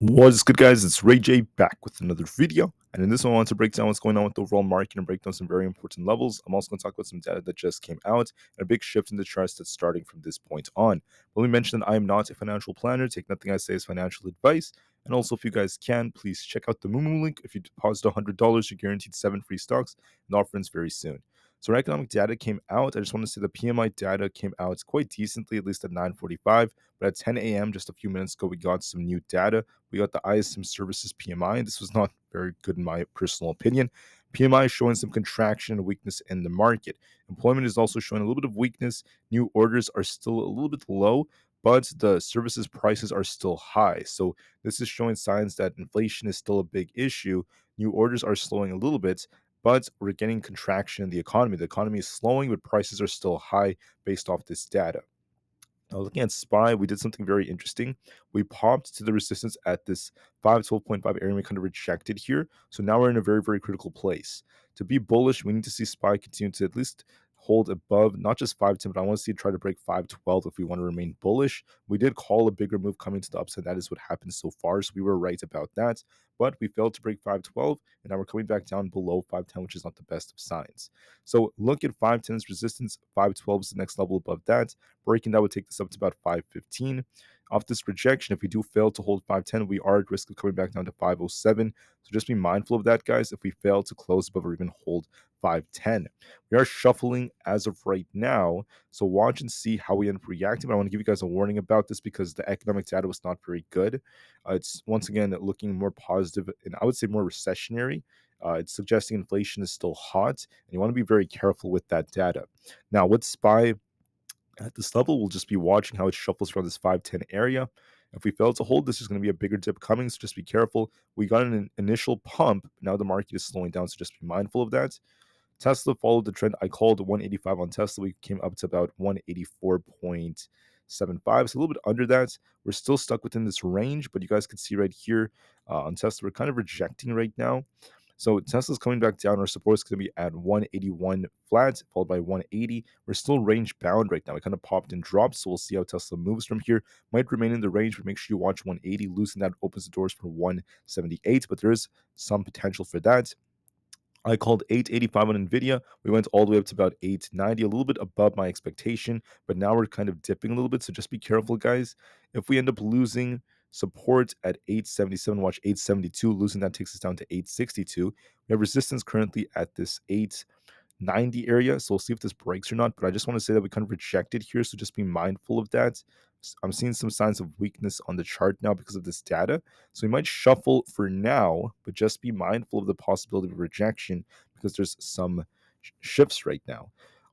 What's good, guys? It's Rey-Jay back with another video, and in this one I want to break down what's going on with the overall market and break down some very important levels. I'm also going to talk about some data that just came out and a big shift in the charts that's starting from this point on. Let me mention that I am not a financial planner. Take nothing I say as financial advice. And also, if you guys can, please check out the Moomoo link. If you deposit $100, you're guaranteed 7 free stocks and offerings very soon. So economic data came out. I just want to say the PMI data came out quite decently, at least at 9:45. But at 10 a.m., just a few minutes ago, we got some new data. We got the ISM Services PMI. This was not very good in my personal opinion. PMI is showing some contraction and weakness in the market. Employment is also showing a little bit of weakness. New orders are still a little bit low, but the services prices are still high. So this is showing signs that inflation is still a big issue. New orders are slowing a little bit, but we're getting contraction in the economy. The economy is slowing, but prices are still high based off this data. Now, looking at SPY, we did something very interesting. We popped to the resistance at this 512.5 area. We kind of rejected here. So now we're in a very, very critical place. To be bullish, we need to see SPY continue to at least hold above not just 510, but I want to see it try to break 512 if we want to remain bullish. We did call a bigger move coming to the upside. That is what happened so far. So we were right about that. But we failed to break 512, and now we're coming back down below 510, which is not the best of signs. So look at 510's resistance. 512 is the next level above that. Breaking that would take this up to about 515. Off this rejection, if we do fail to hold 510, we are at risk of coming back down to 507. So just be mindful of that, guys, if we fail to close above or even hold 510. We are shuffling as of right now, so watch and see how we end up reacting. But I want to give you guys a warning about this because the economic data was not very good. It's once again looking more positive and I would say more recessionary. It's suggesting inflation is still hot, and you want to be very careful with that data. Now, with SPY, at this level, we'll just be watching how it shuffles around this 510 area. If we fail to hold this, there's going to be a bigger dip coming, so just be careful. We got an initial pump. Now the market is slowing down, so just be mindful of that. Tesla followed the trend. I called 185 on Tesla. We came up to about 184.75, so a little bit under that. We're still stuck within this range, but you guys can see right here on Tesla, we're kind of rejecting right now. So Tesla's coming back down. Our support is going to be at 181 flat, followed by 180. We're still range bound right now. It kind of popped and dropped, so we'll see how Tesla moves from here. Might remain in the range, but make sure you watch 180. Losing that opens the doors for 178, but there is some potential for that. I called 885 on Nvda. We went all the way up to about 890, a little bit above my expectation, but now we're kind of dipping a little bit. So just be careful, guys. If we end up losing support at 877, watch 872. Losing that takes us down to 862. We have resistance currently at this 890 area. So we'll see if this breaks or not. But I just want to say that we kind of rejected here. So just be mindful of that. I'm seeing some signs of weakness on the chart now because of this data. So we might shuffle for now, but just be mindful of the possibility of rejection because there's some shifts right now.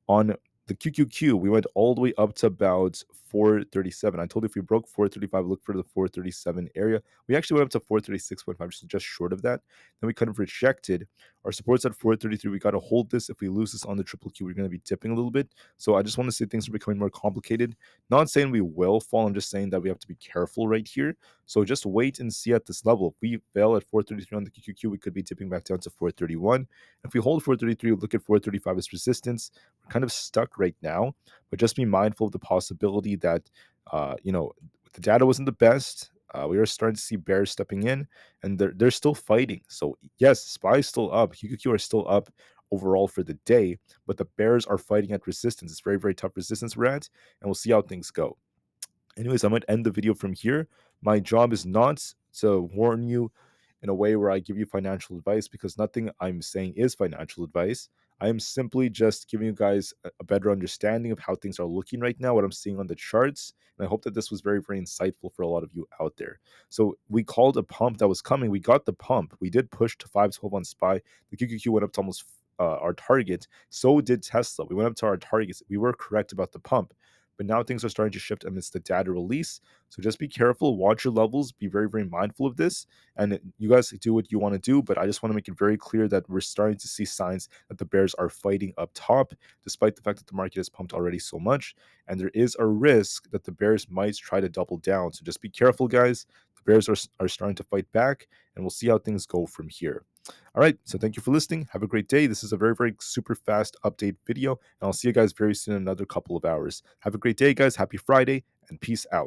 On the QQQ, we went all the way up to about 437. I told you if we broke 435, look for the 437 area. We actually went up to 436.5, so just short of that. Then we kind of rejected. Our support's at 433. We got to hold this. If we lose this on the triple Q, we're going to be dipping a little bit. So I just want to say things are becoming more complicated. Not saying we will fall. I'm just saying that we have to be careful right here. So just wait and see at this level. If we fail at 433 on the QQQ, we could be dipping back down to 431. If we hold 433, look at 435 as resistance. We're kind of stuck right now, but just be mindful of the possibility that, the data wasn't the best. We are starting to see bears stepping in, and they're still fighting. So yes, SPY is still up. QQQ are still up overall for the day, but the bears are fighting at resistance. It's very, very tough resistance we're at, and we'll see how things go. Anyways, I might end the video from here. My job is not to warn you in a way where I give you financial advice because nothing I'm saying is financial advice. I am simply just giving you guys a better understanding of how things are looking right now, what I'm seeing on the charts. And I hope that this was very, very insightful for a lot of you out there. So we called a pump that was coming. We got the pump. We did push to 512 on SPY. The QQQ went up to almost our target. So did Tesla. We went up to our targets. We were correct about the pump. But now things are starting to shift amidst the data release. So just be careful, watch your levels, be very, very mindful of this. And you guys do what you want to do. But I just want to make it very clear that we're starting to see signs that the bears are fighting up top, despite the fact that the market has pumped already so much. And there is a risk that the bears might try to double down. So just be careful, guys. The bears are starting to fight back, and we'll see how things go from here. All right, so thank you for listening. Have a great day. This is a very, very super fast update video, and I'll see you guys very soon in another couple of hours. Have a great day, guys. Happy Friday, and peace out.